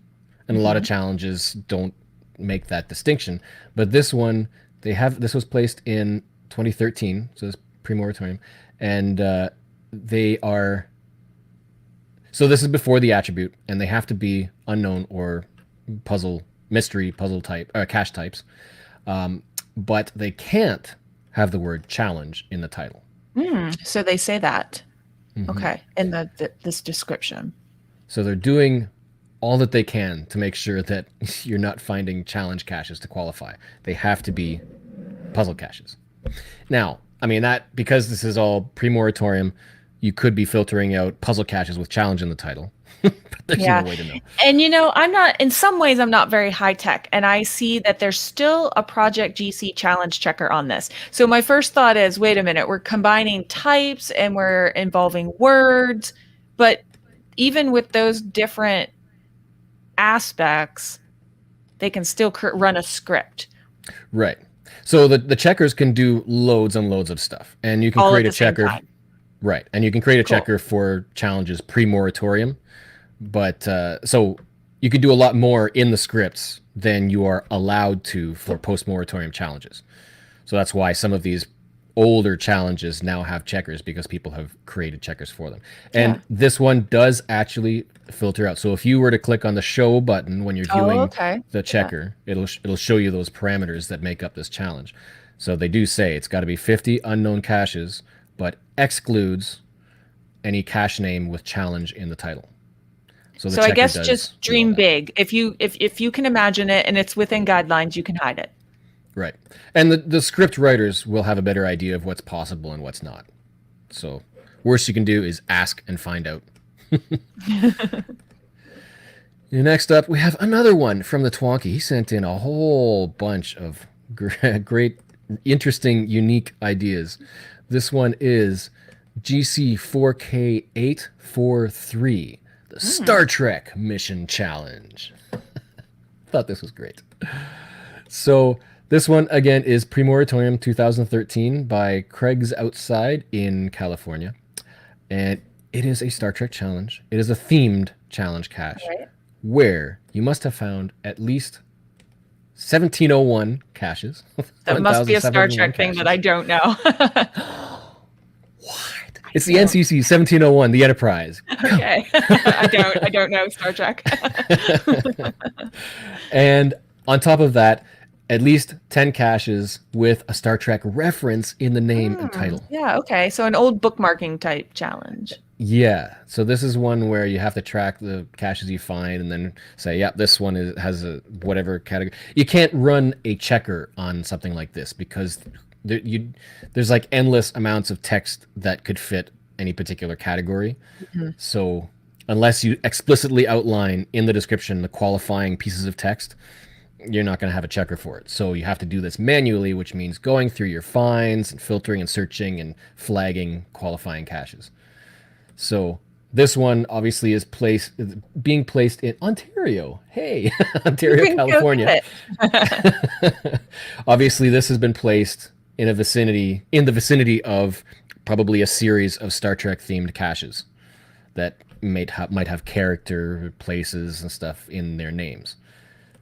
and a lot of challenges don't make that distinction. But this one, this was placed in 2013, so it's pre-moratorium, and they are. So this is before the attribute, and they have to be unknown or mystery puzzle type, cache types. But they can't have the word challenge in the title. So they say that. Okay, in this description. So they're doing all that they can to make sure that you're not finding challenge caches to qualify. They have to be puzzle caches. Now, I mean, that because this is all pre-moratorium, you could be filtering out puzzle caches with challenge in the title. But there's no way to know. And in some ways I'm not very high tech, and I see that there's still a Project GC challenge checker on this. So my first thought is, wait a minute, we're combining types and we're involving words, but even with those different aspects, they can still run a script. Right. So the checkers can do loads and loads of stuff, and you can create a checker. Right. And you can create a checker for challenges pre-moratorium. But so you can do a lot more in the scripts than you are allowed to for post-moratorium challenges. So that's why some of these older challenges now have checkers, because people have created checkers for them. And this one does actually filter out. So if you were to click on the show button when you're viewing the checker, it'll show you those parameters that make up this challenge. So they do say it's got to be 50 unknown caches, but excludes any cache name with challenge in the title. So I guess just dream big. If you can imagine it and it's within guidelines, you can hide it. Right. And the script writers will have a better idea of what's possible and what's not. So worst you can do is ask and find out. Next up, we have another one from the Twonky. He sent in a whole bunch of great, interesting, unique ideas. This one is GC4K843, the Star Trek Mission Challenge. Thought this was great. So this one, again, is Pre-Moratorium 2013 by Craig's Outside in California. And it is a Star Trek challenge. It is a themed challenge cache where you must have found at least 1701 caches. That must be a Star Trek thing that I don't know. What? It's the NCC 1701, the Enterprise. Okay. I don't know Star Trek. And on top of that, at least 10 caches with a Star Trek reference in the name and title. Yeah, okay. So an old bookmarking type challenge. Yeah. So this is one where you have to track the caches you find and then say, yeah, this one has a whatever category. You can't run a checker on something like this because there's like endless amounts of text that could fit any particular category. So unless you explicitly outline in the description the qualifying pieces of text, you're not going to have a checker for it. So you have to do this manually, which means going through your finds and filtering and searching and flagging qualifying caches. So this one obviously is being placed in Ontario. Hey, Ontario, California. Obviously, this has been placed in the vicinity of probably a series of Star Trek themed caches that might have character, places, and stuff in their names.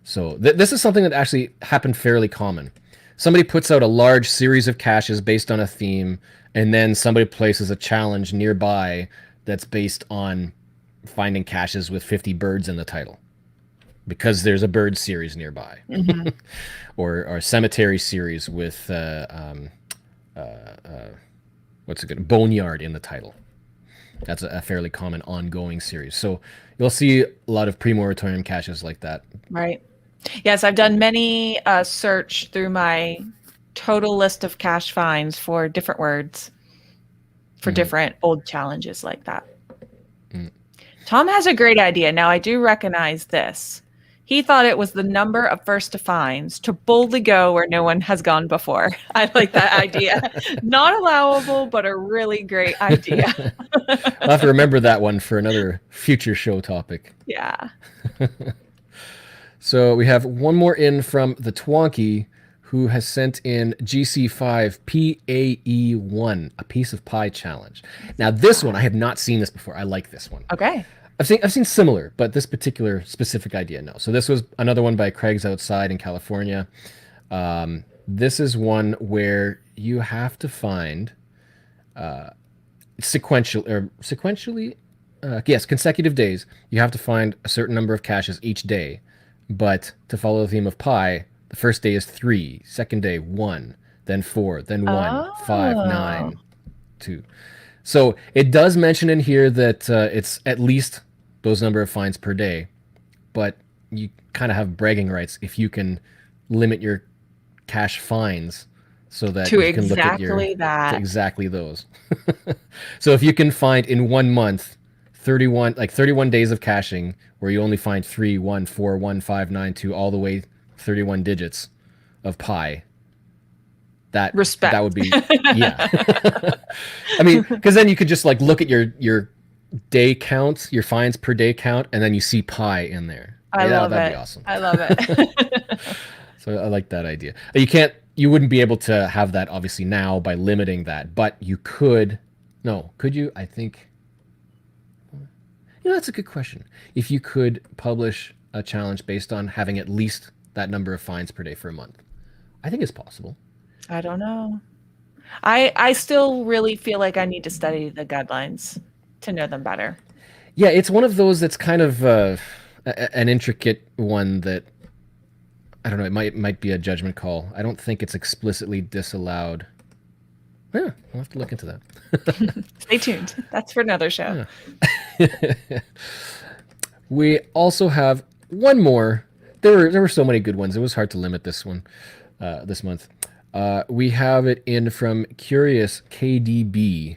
So this is something that actually happened fairly common. Somebody puts out a large series of caches based on a theme, and then somebody places a challenge nearby that's based on finding caches with 50 birds in the title because there's a bird series nearby. or a cemetery series with boneyard in the title. That's a fairly common ongoing series. So you'll see a lot of pre-moratorium caches like that. Right. Yes, I've done many search through my total list of cache finds for different words for different old challenges like that. Tom has a great idea. Now, I do recognize this. He thought it was the number of first to finds to boldly go where no one has gone before. I like that idea. Not allowable, but a really great idea. I'll have to remember that one for another future show topic. Yeah. So we have one more in from the Twonky, who has sent in GC5 PAE1, a piece of pie challenge. Now this one, I have not seen this before. I like this one. Okay. I've seen similar, but this particular specific idea, no. So this was another one by Craig's Outside in California. This is one where you have to find consecutive days. You have to find a certain number of caches each day, but to follow the theme of pie, the first day is 3, second day 1, then 4, then 1, 5, 9, 2. So it does mention in here that it's at least those number of finds per day, but you kind of have bragging rights if you can limit your cache finds so that to you can look at that. to exactly those. So if you can find in 1 month 31 days of caching where you only find 3, 1, 4, 1, 5, 9, 2, all the way 31 digits of pi, that respect. That would be yeah. I mean, because then you could just like look at your day count, your finds per day count, and then you see pi in there. That'd be awesome. I love it. So I like that idea. You wouldn't be able to have that obviously now by limiting that, but you could. No, could you? I think. That's a good question. If you could publish a challenge based on having at least that number of finds per day for a month, I think it's possible. I don't know. I still really feel like I need to study the guidelines to know them better. Yeah, it's one of those that's kind of an intricate one that I don't know. It might be a judgment call. I don't think it's explicitly disallowed. Yeah, I'll have to look into that. Stay tuned. That's for another show. Yeah. We also have one more. There were so many good ones. It was hard to limit this one this month. We have it in from Curious KDB.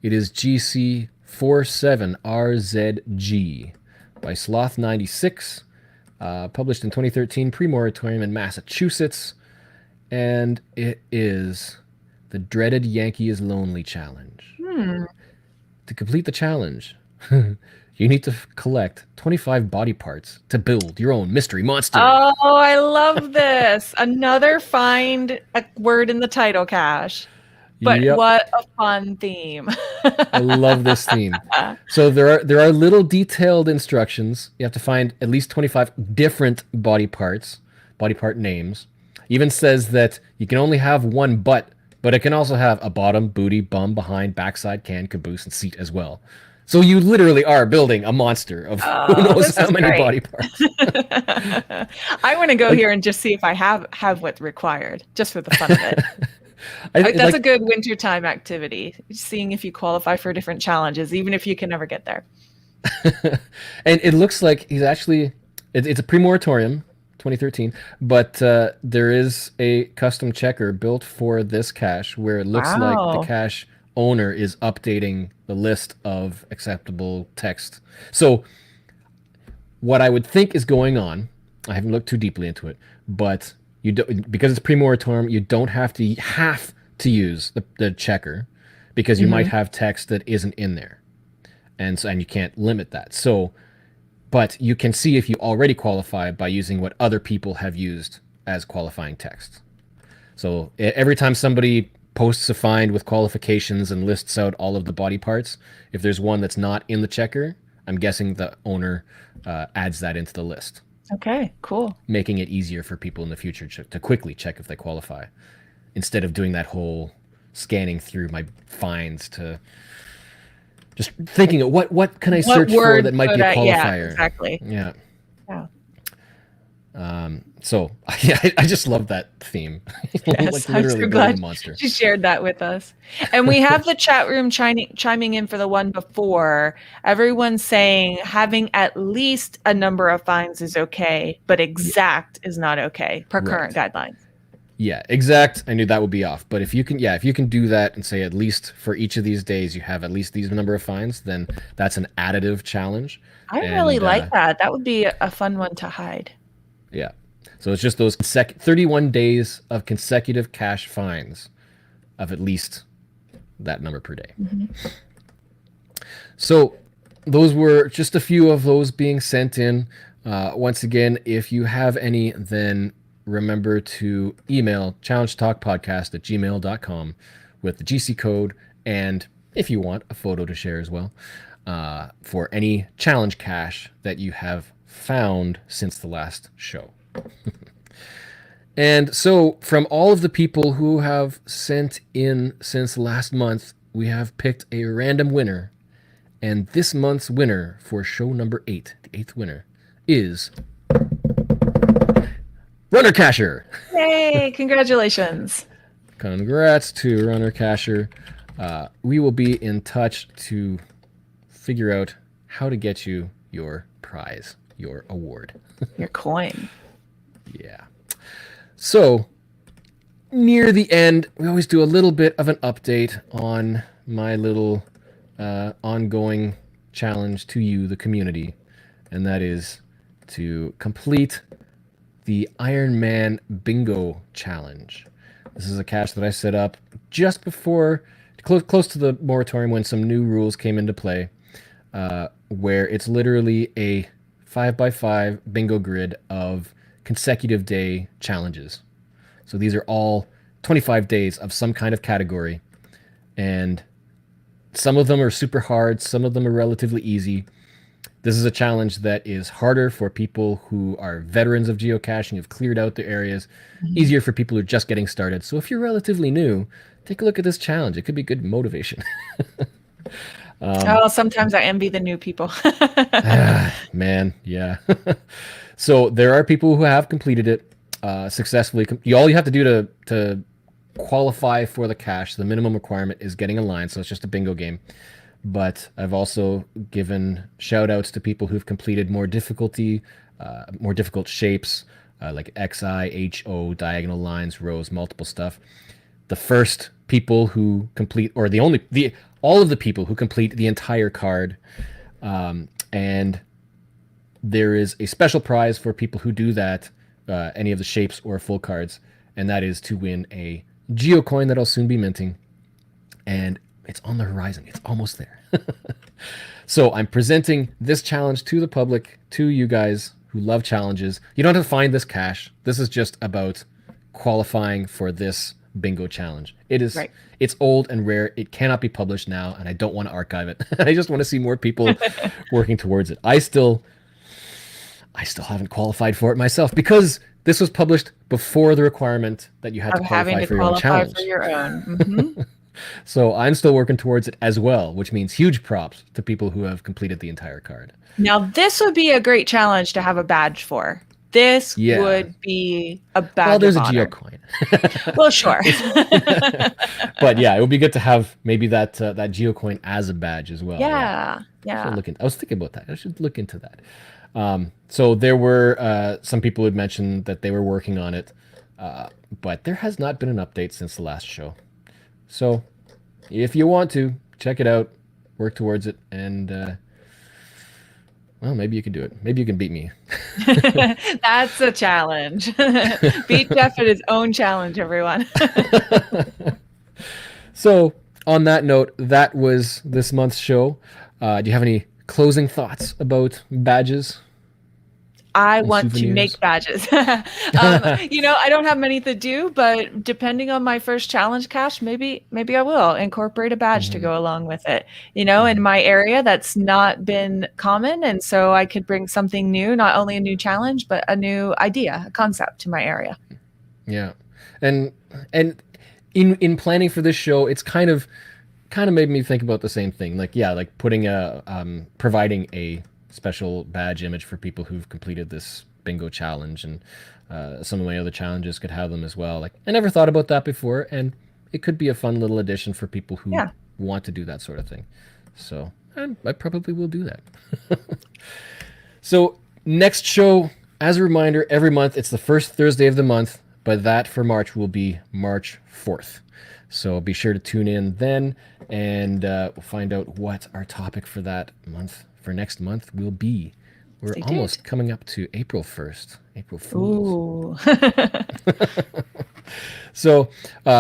It is GC47RZG by Sloth96, published in 2013, pre-moratorium in Massachusetts, and it is the dreaded Yankee is Lonely challenge. To complete the challenge, you need to collect 25 body parts to build your own mystery monster. Oh, I love this. Another find a word in the title cache. But yep. What a fun theme. I love this theme. So there are little detailed instructions. You have to find at least 25 different body parts, body part names. Even says that you can only have one butt, but it can also have a bottom, booty, bum, behind, backside, can, caboose, and seat as well. So you literally are building a monster of who knows how many body parts. I want to go here and just see if I have what's required, just for the fun of it. That's a good wintertime activity, seeing if you qualify for different challenges, even if you can never get there. And it looks like he's actually, it's a pre-moratorium, 2013, but there is a custom checker built for this cache where it looks like the cache owner is updating the list of acceptable text. So what I would think is going on, I haven't looked too deeply into it, but you don't, because it's pre-moratorium, you don't have to use the checker, because you might have text that isn't in there, and you can't limit that. So, but you can see if you already qualify by using what other people have used as qualifying text. So every time somebody posts a find with qualifications and lists out all of the body parts, if there's one that's not in the checker, I'm guessing the owner adds that into the list. Okay, cool. Making it easier for people in the future to quickly check if they qualify, instead of doing that whole scanning through my finds to just thinking of what can I search for that might be a qualifier. Yeah, exactly. Yeah. Yeah. So yeah, I just love that theme. Yes, I'm so glad she shared that with us. And we have the chat room chiming in for the one before. Everyone's saying having at least a number of finds is okay, but exact is not okay per current guidelines. Yeah, exact. I knew that would be off. But if you can, yeah, if you can do that and say at least for each of these days you have at least these number of finds, then that's an additive challenge. I really And like that. That would be a fun one to hide. yeah, so it's just those 31 days of consecutive cache finds of at least that number per day. Mhm. So those were just a few of those being sent in. Once again, if you have any, then remember to email challengetalkpodcast@gmail.com with the GC code, and if you want a photo to share as well, for any challenge cache that you have found since the last show. And so, from all of the people who have sent in since last month, we have picked a random winner. And this month's winner for show number 8, the 8th winner, is Runner Cacher. Yay! Congratulations. Congrats to Runner Cacher. We will be in touch to figure out how to get you your prize, your award. Your coin. Yeah. So, near the end, we always do a little bit of an update on my little ongoing challenge to you, the community, and that is to complete the Iron Man Bingo Challenge. This is a cache that I set up just before, close to the moratorium when some new rules came into play, where it's literally a 5x5 bingo grid of consecutive day challenges. So these are all 25 days of some kind of category, and some of them are super hard, some of them are relatively easy. This is a challenge that is harder for people who are veterans of geocaching, have cleared out their areas, easier for people who are just getting started. So if you're relatively new, take a look at this challenge. It could be good motivation. Sometimes I envy the new people. Man, yeah. So there are people who have completed it successfully. All you have to do to qualify for the cache, the minimum requirement is getting a line, so it's just a bingo game. But I've also given shout outs to people who've completed more difficult shapes, like XI, HO, diagonal lines, rows, multiple stuff. The first people who complete, or all of the people who complete the entire card, and there is a special prize for people who do that, any of the shapes or full cards, and that is to win a Geocoin that I'll soon be minting. And it's on the horizon. It's almost there. So I'm presenting this challenge to the public, to you guys who love challenges. You don't have to find this cache. This is just about qualifying for this bingo challenge. Right. It's old and rare. It cannot be published now, and I don't want to archive it. I just want to see more people working towards it. I still haven't qualified for it myself because this was published before the requirement that you had to qualify for your own challenge. For your own. Mm-hmm. So I'm still working towards it as well, which means huge props to people who have completed the entire card. Now, this would be a great challenge to have a badge for. This would be a badge. Well, there's of a honor. Geocoin. Well, sure. But yeah, it would be good to have maybe that Geocoin as a badge as well. Yeah. I was thinking about that. I should look into that. So there were some people who had mentioned that they were working on it, but there has not been an update since the last show. So if you want to, check it out, work towards it, and well, maybe you can do it. Maybe you can beat me. That's a challenge. Beat Geoff at his own challenge, everyone. So on that note, that was this month's show. Do you have any closing thoughts about badges? I want to make badges. I don't have many to do, but depending on my first challenge cache, maybe I will incorporate a badge to go along with it. In my area, that's not been common. And so I could bring something new, not only a new challenge, but a new idea, a concept to my area. Yeah. And in planning for this show, it's kind of made me think about the same thing. Like putting providing a special badge image for people who've completed this bingo challenge, and some of my other challenges could have them as well. Like, I never thought about that before, and it could be a fun little addition for people who want to do that sort of thing. So I probably will do that. So next show, as a reminder, every month, it's the first Thursday of the month. but that for March will be March 4th. So be sure to tune in then, and we'll find out what our topic for that month, for next month, will be. We're Stay tuned. almost coming up to April 1st, April Fools. Ooh. So,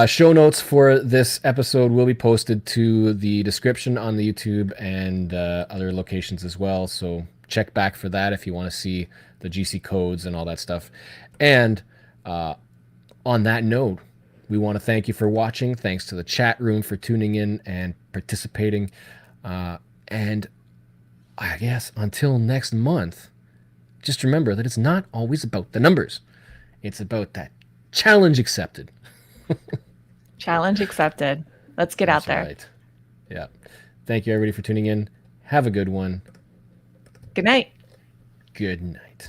show notes for this episode will be posted to the description on the YouTube and other locations as well. So, check back for that if you want to see the GC codes and all that stuff. And on that note, we want to thank you for watching. Thanks to the chat room for tuning in and participating. And I guess until next month, just remember that it's not always about the numbers. It's about that challenge accepted. Challenge accepted. Let's get out there. Right. Yeah. Thank you, everybody, for tuning in. Have a good one. Good night. Good night.